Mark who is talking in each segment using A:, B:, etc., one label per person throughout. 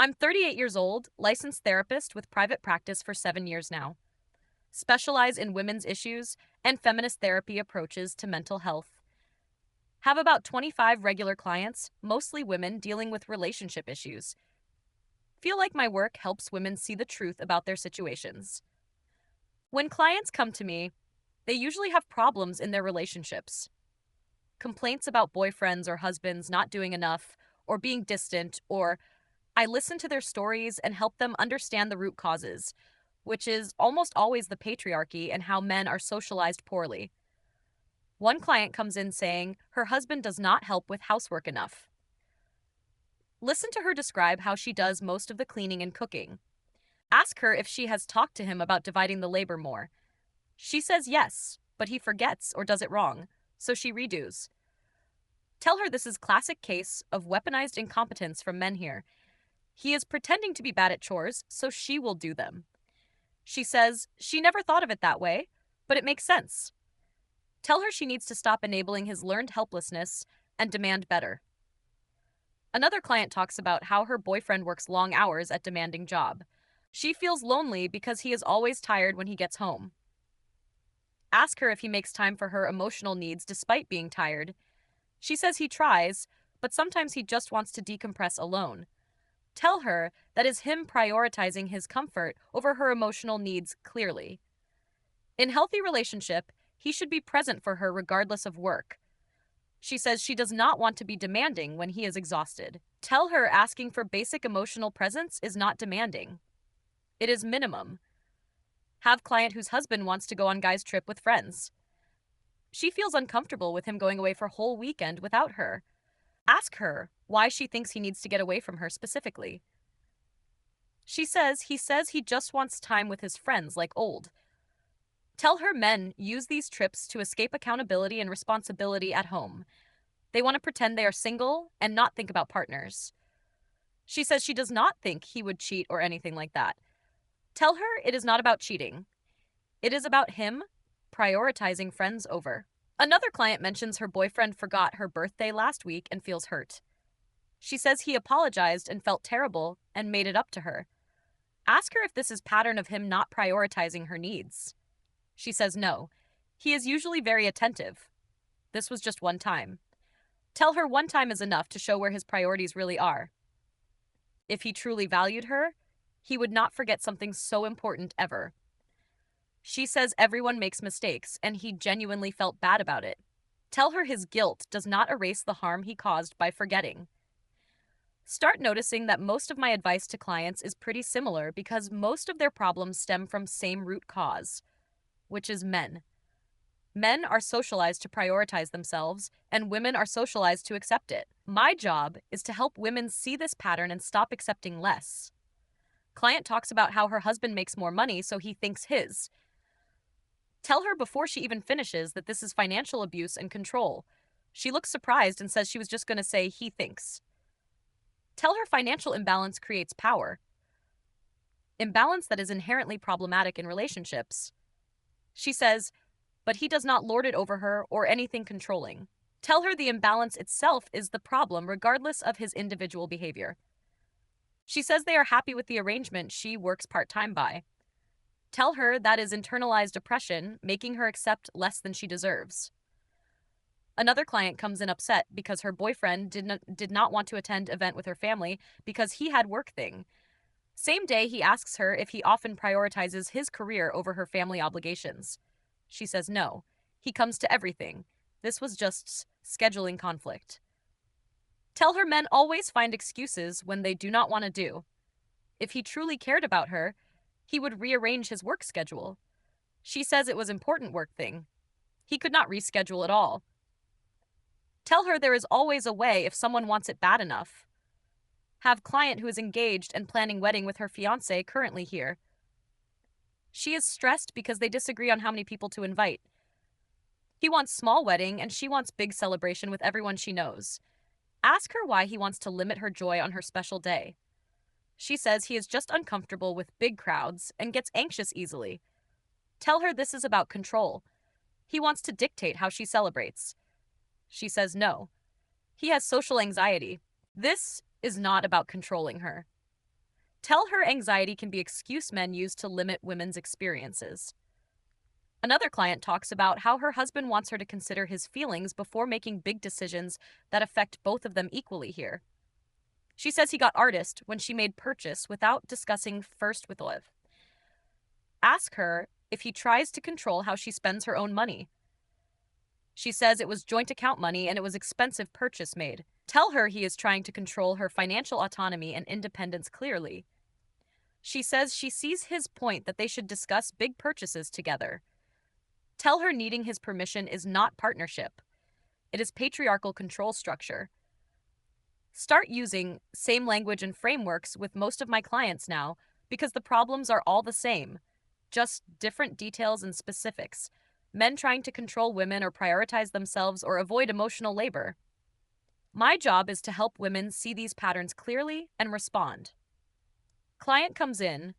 A: I'm 38 years old, licensed therapist with private practice for 7 years now. Specialize in women's issues and feminist therapy approaches to mental health. Have about 25 regular clients, mostly women dealing with relationship issues. Feel like my work helps women see the truth about their situations. When clients come to me, they usually have problems in their relationships. Complaints about boyfriends or husbands not doing enough, or being distant, or I listen to their stories and help them understand the root causes, which is almost always the patriarchy and how men are socialized poorly. One client comes in saying her husband does not help with housework enough. Listen to her describe how she does most of the cleaning and cooking. Ask her if she has talked to him about dividing the labor more. She says yes, but he forgets or does it wrong, so she redos. Tell her this is classic case of weaponized incompetence from men here. He is pretending to be bad at chores, so she will do them. She says she never thought of it that way, but it makes sense. Tell her she needs to stop enabling his learned helplessness and demand better. Another client talks about how her boyfriend works long hours at demanding job. She feels lonely because he is always tired when he gets home. Ask her if he makes time for her emotional needs despite being tired. She says he tries, but sometimes he just wants to decompress alone. Tell her that is him prioritizing his comfort over her emotional needs clearly. In healthy relationship, he should be present for her regardless of work. She says she does not want to be demanding when he is exhausted. Tell her asking for basic emotional presence is not demanding. It is minimum. Have client whose husband wants to go on guy's trip with friends. She feels uncomfortable with him going away for whole weekend without her. Ask her why she thinks he needs to get away from her specifically. She says he just wants time with his friends like old. Tell her men use these trips to escape accountability and responsibility at home. They want to pretend they are single and not think about partners. She says she does not think he would cheat or anything like that. Tell her it is not about cheating. It is about him prioritizing friends over. Another client mentions her boyfriend forgot her birthday last week and feels hurt. She says he apologized and felt terrible and made it up to her. Ask her if this is pattern of him not prioritizing her needs. She says no. He is usually very attentive. This was just one time. Tell her one time is enough to show where his priorities really are. If he truly valued her, he would not forget something so important ever. She says everyone makes mistakes, and he genuinely felt bad about it. Tell her his guilt does not erase the harm he caused by forgetting. Start noticing that most of my advice to clients is pretty similar because most of their problems stem from same root cause, which is men. Men are socialized to prioritize themselves, and women are socialized to accept it. My job is to help women see this pattern and stop accepting less. Client talks about how her husband makes more money, so he thinks his. Tell her before she even finishes that this is financial abuse and control. She looks surprised and says she was just going to say he thinks. Tell her financial imbalance creates power. Imbalance that is inherently problematic in relationships. She says, but he does not lord it over her or anything controlling. Tell her the imbalance itself is the problem regardless of his individual behavior. She says they are happy with the arrangement she works part-time by. Tell her that is internalized oppression, making her accept less than she deserves. Another client comes in upset because her boyfriend did not want to attend event with her family because he had work thing. Same day, he asks her if he often prioritizes his career over her family obligations. She says no. He comes to everything. This was just scheduling conflict. Tell her men always find excuses when they do not want to do. If he truly cared about her, he would rearrange his work schedule. She says it was important work thing. He could not reschedule at all. Tell her there is always a way if someone wants it bad enough. Have client who is engaged and planning wedding with her fiancé currently here. She is stressed because they disagree on how many people to invite. He wants small wedding and she wants big celebration with everyone she knows. Ask her why he wants to limit her joy on her special day. She says he is just uncomfortable with big crowds and gets anxious easily. Tell her this is about control. He wants to dictate how she celebrates. She says no. He has social anxiety. This is not about controlling her. Tell her anxiety can be excuse men use to limit women's experiences. Another client talks about how her husband wants her to consider his feelings before making big decisions that affect both of them equally here. She says he got artist when she made purchase without discussing first with Liv. Ask her if he tries to control how she spends her own money. She says it was joint account money and it was expensive purchase made. Tell her he is trying to control her financial autonomy and independence clearly. She says she sees his point that they should discuss big purchases together. Tell her needing his permission is not partnership. It is patriarchal control structure. Start using same language and frameworks with most of my clients now because the problems are all the same, just different details and specifics. Men trying to control women or prioritize themselves or avoid emotional labor. My job is to help women see these patterns clearly and respond. Client comes in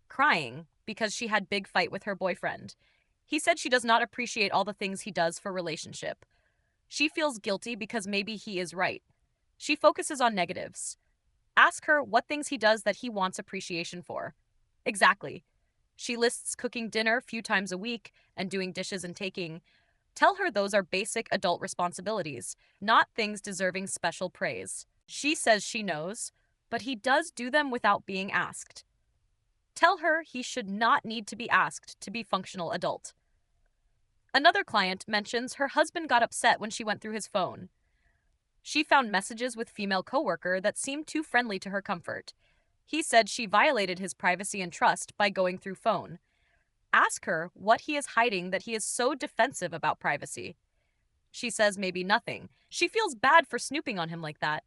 A: crying because she had big fight with her boyfriend. He said she does not appreciate all the things he does for relationship. She feels guilty because maybe he is right. She focuses on negatives. Ask her what things he does that he wants appreciation for. Exactly. She lists cooking dinner a few times a week and doing dishes and taking. Tell her those are basic adult responsibilities, not things deserving special praise. She says she knows, but he does do them without being asked. Tell her he should not need to be asked to be functional adult. Another client mentions her husband got upset when she went through his phone. She found messages with female coworker that seemed too friendly to her comfort. He said she violated his privacy and trust by going through phone. Ask her what he is hiding that he is so defensive about privacy. She says maybe nothing. She feels bad for snooping on him like that.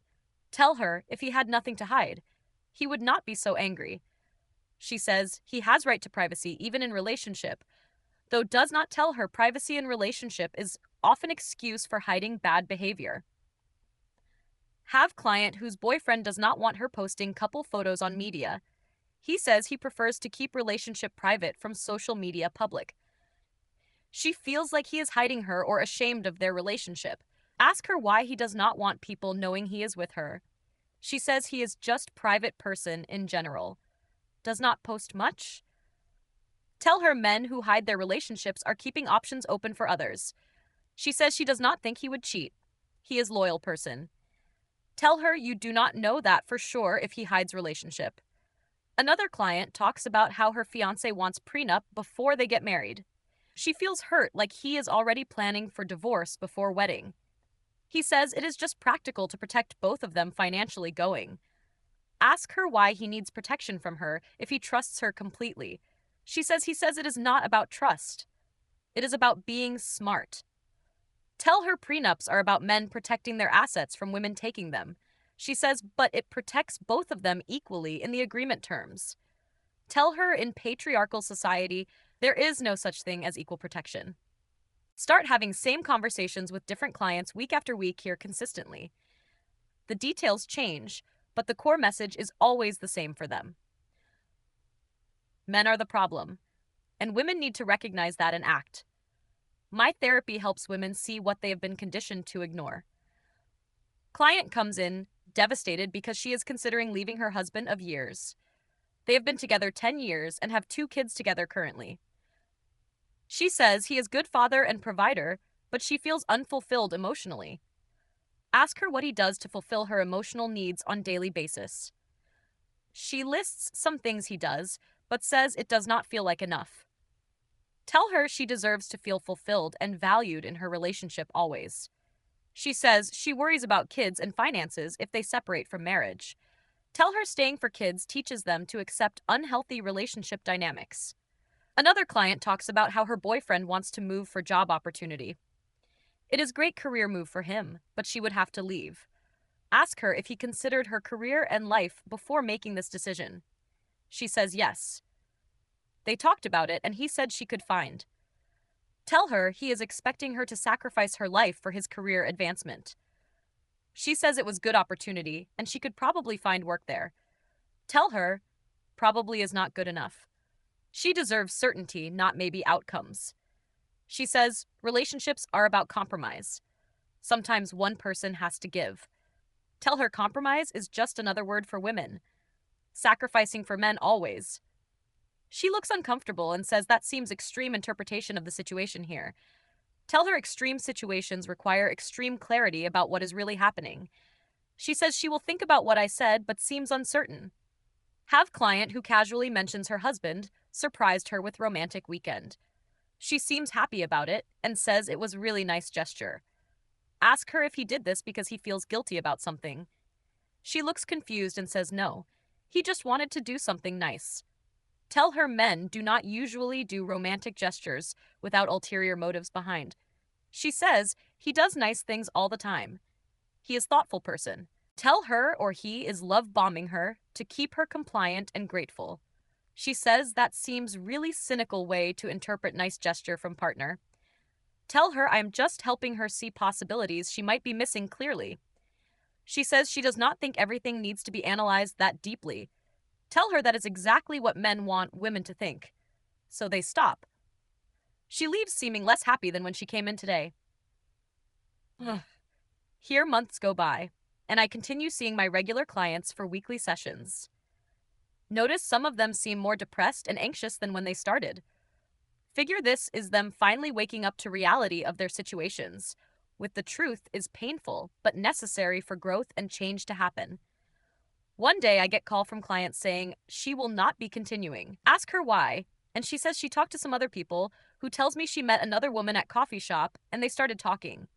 A: Tell her if he had nothing to hide, he would not be so angry. She says he has right to privacy even in relationship, though does not tell her privacy in relationship is often excuse for hiding bad behavior. Have client whose boyfriend does not want her posting couple photos on media. He says he prefers to keep relationship private from social media public. She feels like he is hiding her or ashamed of their relationship. Ask her why he does not want people knowing he is with her. She says he is just private person in general. Does not post much. Tell her men who hide their relationships are keeping options open for others. She says she does not think he would cheat. He is loyal person. Tell her you do not know that for sure if he hides relationship. Another client talks about how her fiancé wants prenup before they get married. She feels hurt like he is already planning for divorce before wedding. He says it is just practical to protect both of them financially going. Ask her why he needs protection from her if he trusts her completely. She says he says it is not about trust. It is about being smart. Tell her prenups are about men protecting their assets from women taking them. She says, but it protects both of them equally in the agreement terms. Tell her in patriarchal society, there is no such thing as equal protection. Start having same conversations with different clients week after week here consistently. The details change, but the core message is always the same for them. Men are the problem, and women need to recognize that and act. My therapy helps women see what they have been conditioned to ignore. Client comes in devastated because she is considering leaving her husband of years. They have been together 10 years and have 2 kids together currently. She says he is good father and provider, but she feels unfulfilled emotionally. Ask her what he does to fulfill her emotional needs on daily basis. She lists some things he does, but says it does not feel like enough. Tell her she deserves to feel fulfilled and valued in her relationship always. She says she worries about kids and finances if they separate from marriage. Tell her staying for kids teaches them to accept unhealthy relationship dynamics. Another client talks about how her boyfriend wants to move for job opportunity. It is a great career move for him, but she would have to leave. Ask her if he considered her career and life before making this decision. She says yes. They talked about it and he said she could find. Tell her he is expecting her to sacrifice her life for his career advancement. She says it was good opportunity and she could probably find work there. Tell her probably is not good enough. She deserves certainty, not maybe outcomes. She says relationships are about compromise. Sometimes one person has to give. Tell her compromise is just another word for women. sacrificing for men always. She looks uncomfortable and says that seems extreme interpretation of the situation here. Tell her extreme situations require extreme clarity about what is really happening. She says she will think about what I said but seems uncertain. Have client who casually mentions her husband surprised her with romantic weekend. She seems happy about it and says it was really nice gesture. Ask her if he did this because he feels guilty about something. She looks confused and says no. He just wanted to do something nice. Tell her men do not usually do romantic gestures without ulterior motives behind. She says he does nice things all the time. He is thoughtful person. Tell her or he is love bombing her to keep her compliant and grateful. She says that seems really cynical way to interpret nice gesture from partner. Tell her I am just helping her see possibilities she might be missing clearly. She says she does not think everything needs to be analyzed that deeply. Tell her that is exactly what men want women to think. So they stop. She leaves seeming less happy than when she came in today. Here months go by, and I continue seeing my regular clients for weekly sessions. Notice some of them seem more depressed and anxious than when they started. Figure this is them finally waking up to reality of their situations, with the truth is painful but necessary for growth and change to happen. One day I get call from clients saying she will not be continuing. Ask her why, and she says she talked to some other people who tells me she met another woman at coffee shop and they started talking.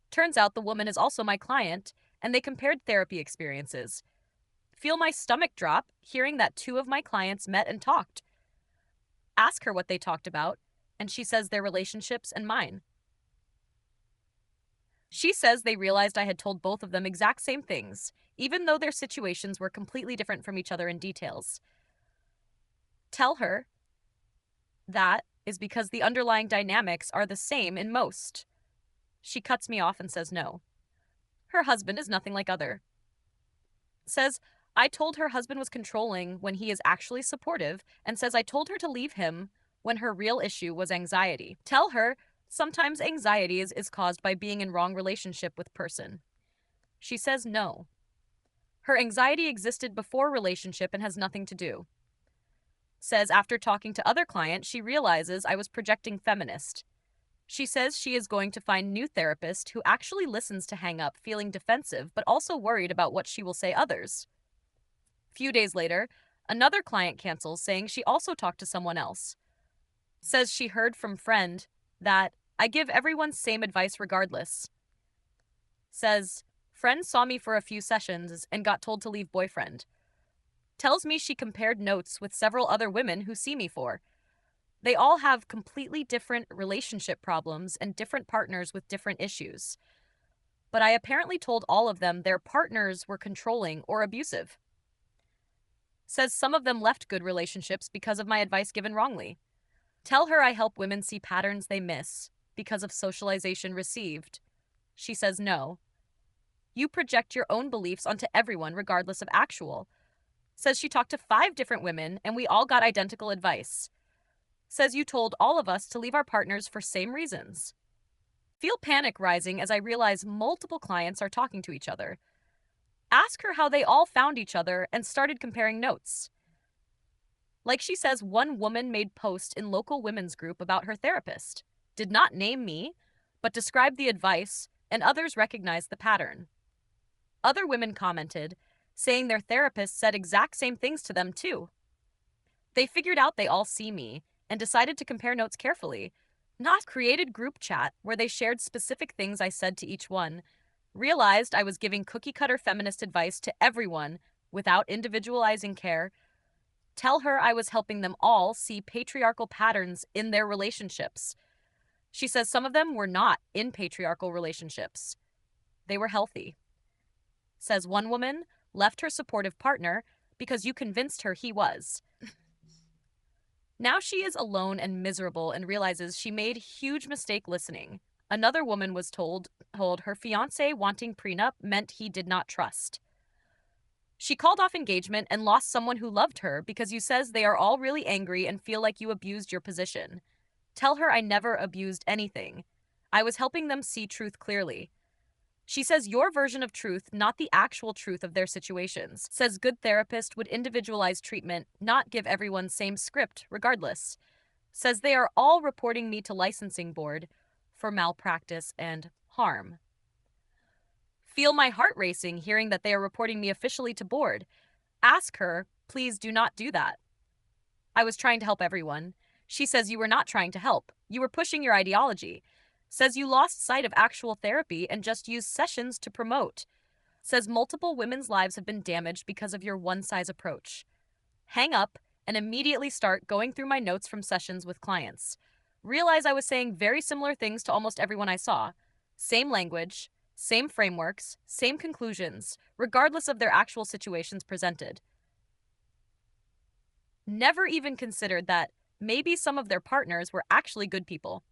A: Turns out the woman is also my client, and they compared therapy experiences. Feel my stomach drop hearing that two of my clients met and talked. Ask her what they talked about, and she says their relationships and mine. She says they realized I had told both of them exact same things, even though their situations were completely different from each other in details. Tell her that is because the underlying dynamics are the same in most. She cuts me off and says no. Her husband is nothing like other. Says, I told her husband was controlling when he is actually supportive, and says I told her to leave him when her real issue was anxiety. Tell her sometimes anxiety is caused by being in wrong relationship with person. She says no. Her anxiety existed before relationship and has nothing to do. Says after talking to other clients, she realizes I was projecting feminist. She says she is going to find new therapist who actually listens to hang up feeling defensive but also worried about what she will say others. Few days later, another client cancels saying she also talked to someone else. Says she heard from friend that I give everyone same advice regardless. Says friend saw me for a few sessions and got told to leave boyfriend. Tells me she compared notes with several other women who see me for. They all have completely different relationship problems and different partners with different issues. But I apparently told all of them their partners were controlling or abusive. Says some of them left good relationships because of my advice given wrongly. Tell her I help women see patterns they miss because of socialization received. She says no. You project your own beliefs onto everyone regardless of actual. Says she talked to 5 different women and we all got identical advice. Says you told all of us to leave our partners for same reasons. Feel panic rising as I realize multiple clients are talking to each other. Ask her how they all found each other and started comparing notes. Like she says, one woman made post in local women's group about her therapist, did not name me, but described the advice, and others recognized the pattern. Other women commented, saying their therapist said exact same things to them too. They figured out they all see me and decided to compare notes carefully, not created group chat where they shared specific things I said to each one, realized I was giving cookie-cutter feminist advice to everyone without individualizing care. Tell her I was helping them all see patriarchal patterns in their relationships. She says some of them were not in patriarchal relationships. They were healthy. Says one woman left her supportive partner because you convinced her he was. Now she is alone and miserable and realizes she made huge mistake listening. Another woman was told her fiancé wanting prenup meant he did not trust. She called off engagement and lost someone who loved her because you says they are all really angry and feel like you abused your position. Tell her I never abused anything. I was helping them see truth clearly. She says your version of truth, not the actual truth of their situations. Says good therapist would individualize treatment, not give everyone same script, regardless. Says they are all reporting me to licensing board for malpractice and harm. Feel my heart racing hearing that they are reporting me officially to board. Ask her, please do not do that. I was trying to help everyone. She says you were not trying to help. You were pushing your ideology. Says you lost sight of actual therapy and just used sessions to promote. Says multiple women's lives have been damaged because of your one-size approach. Hang up and immediately start going through my notes from sessions with clients. Realize I was saying very similar things to almost everyone I saw. Same language, same frameworks, same conclusions, regardless of their actual situations presented. Never even considered that maybe some of their partners were actually good people.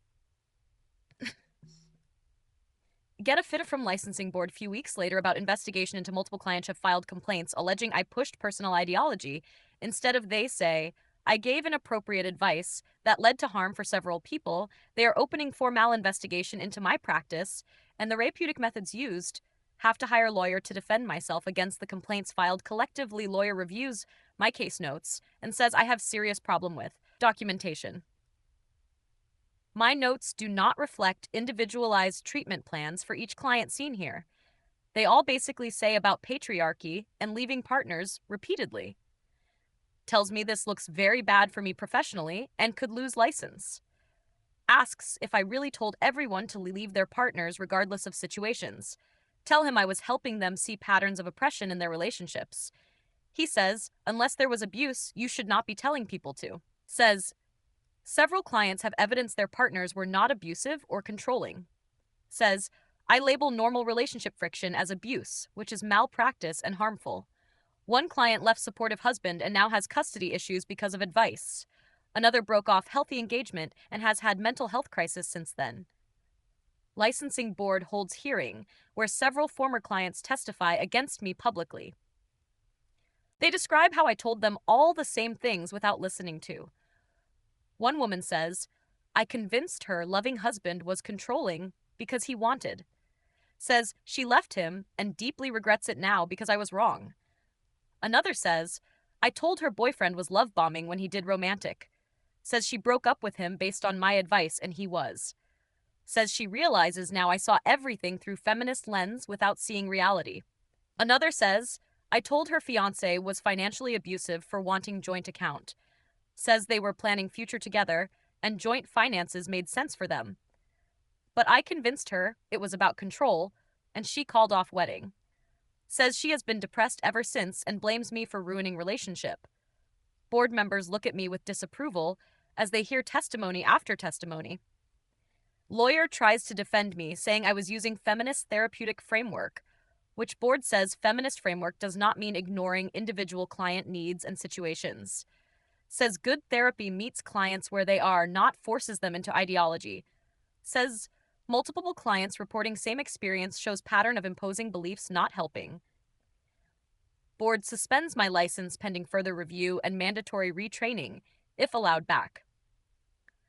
A: Get a fit from licensing board a few weeks later about investigation into multiple clients have filed complaints alleging I pushed personal ideology. Instead of they say, I gave inappropriate advice that led to harm for several people, they are opening formal investigation into my practice, and the therapeutic methods used have to hire a lawyer to defend myself against the complaints filed. Collectively, lawyer reviews my case notes and says I have serious problem with documentation. My notes do not reflect individualized treatment plans for each client seen here. They all basically say about patriarchy and leaving partners repeatedly. Tells me this looks very bad for me professionally and could lose license. Asks if I really told everyone to leave their partners regardless of situations. Tell him I was helping them see patterns of oppression in their relationships. He says, unless there was abuse, you should not be telling people to. Says, several clients have evidenced their partners were not abusive or controlling. Says, I label normal relationship friction as abuse, which is malpractice and harmful. One client left supportive husband and now has custody issues because of advice. Another broke off healthy engagement and has had mental health crisis since then. Licensing board holds hearing where several former clients testify against me publicly. They describe how I told them all the same things without listening to. One woman says, I convinced her loving husband was controlling because he wanted. Says she left him and deeply regrets it now because I was wrong. Another says, I told her boyfriend was love bombing when he did romantic. Says she broke up with him based on my advice and he was. Says she realizes now I saw everything through feminist lens without seeing reality. Another says, I told her fiancé was financially abusive for wanting joint account. Says they were planning future together and joint finances made sense for them. But I convinced her it was about control and she called off wedding. Says she has been depressed ever since and blames me for ruining relationship. Board members look at me with disapproval as they hear testimony after testimony. Lawyer tries to defend me, saying I was using feminist therapeutic framework, which board says feminist framework does not mean ignoring individual client needs and situations. Says good therapy meets clients where they are, not forces them into ideology. Says multiple clients reporting same experience shows pattern of imposing beliefs not helping. Board suspends my license pending further review and mandatory retraining, if allowed back.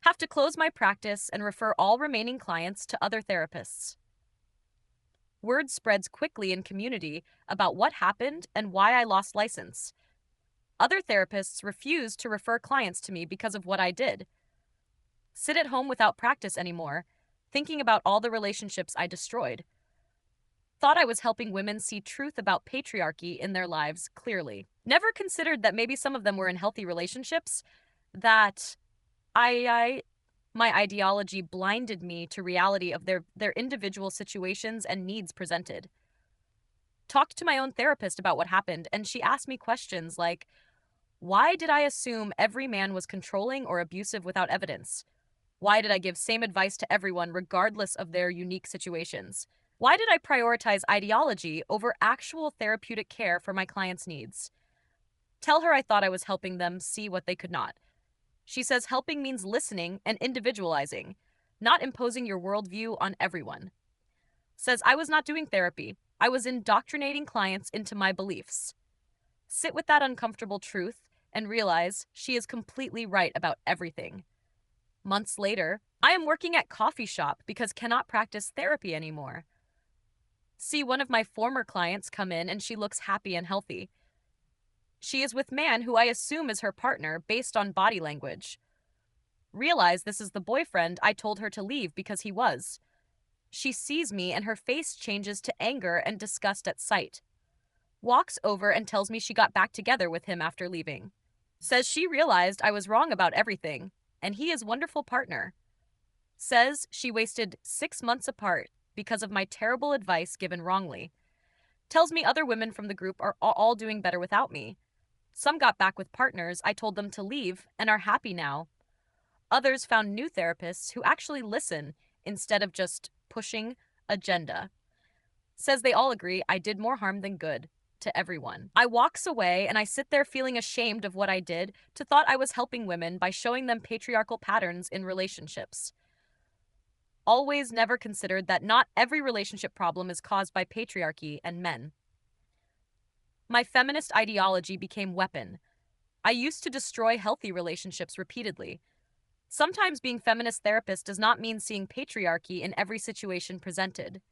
A: Have to close my practice and refer all remaining clients to other therapists. Word spreads quickly in community about what happened and why I lost license. Other therapists refuse to refer clients to me because of what I did. Sit at home without practice anymore, thinking about all the relationships I destroyed. Thought I was helping women see truth about patriarchy in their lives clearly. Never considered that maybe some of them were in healthy relationships, that my ideology blinded me to reality of their individual situations and needs presented. Talked to my own therapist about what happened, and she asked me questions like, why did I assume every man was controlling or abusive without evidence? Why did I give same advice to everyone regardless of their unique situations? Why did I prioritize ideology over actual therapeutic care for my clients' needs? Tell her I thought I was helping them see what they could not. She says helping means listening and individualizing, not imposing your worldview on everyone. Says I was not doing therapy. I was indoctrinating clients into my beliefs. Sit with that uncomfortable truth and realize she is completely right about everything. Months later, I am working at coffee shop because cannot practice therapy anymore. See one of my former clients come in and she looks happy and healthy. She is with man who I assume is her partner based on body language. Realize this is the boyfriend I told her to leave because he was. She sees me and her face changes to anger and disgust at sight. Walks over and tells me she got back together with him after leaving. Says she realized I was wrong about everything, and he is a wonderful partner. Says she wasted 6 months apart because of my terrible advice given wrongly. Tells me other women from the group are all doing better without me. Some got back with partners I told them to leave and are happy now. Others found new therapists who actually listen instead of just pushing agenda. Says they all agree I did more harm than good to everyone. I walks away and I sit there feeling ashamed of what I did to thought I was helping women by showing them patriarchal patterns in relationships. Always never considered that not every relationship problem is caused by patriarchy and men. My feminist ideology became weapon. I used to destroy healthy relationships repeatedly. Sometimes being feminist therapist does not mean seeing patriarchy in every situation presented.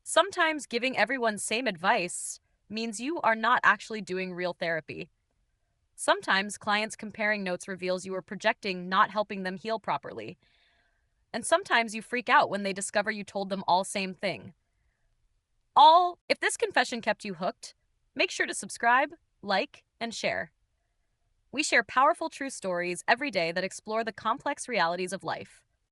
A: Sometimes giving everyone same advice means you are not actually doing real therapy. Sometimes clients comparing notes reveals you are projecting, not helping them heal properly. And sometimes you freak out when they discover you told them all same thing. If this confession kept you hooked, make sure to subscribe, like, and share. We share powerful true stories every day that explore the complex realities of life.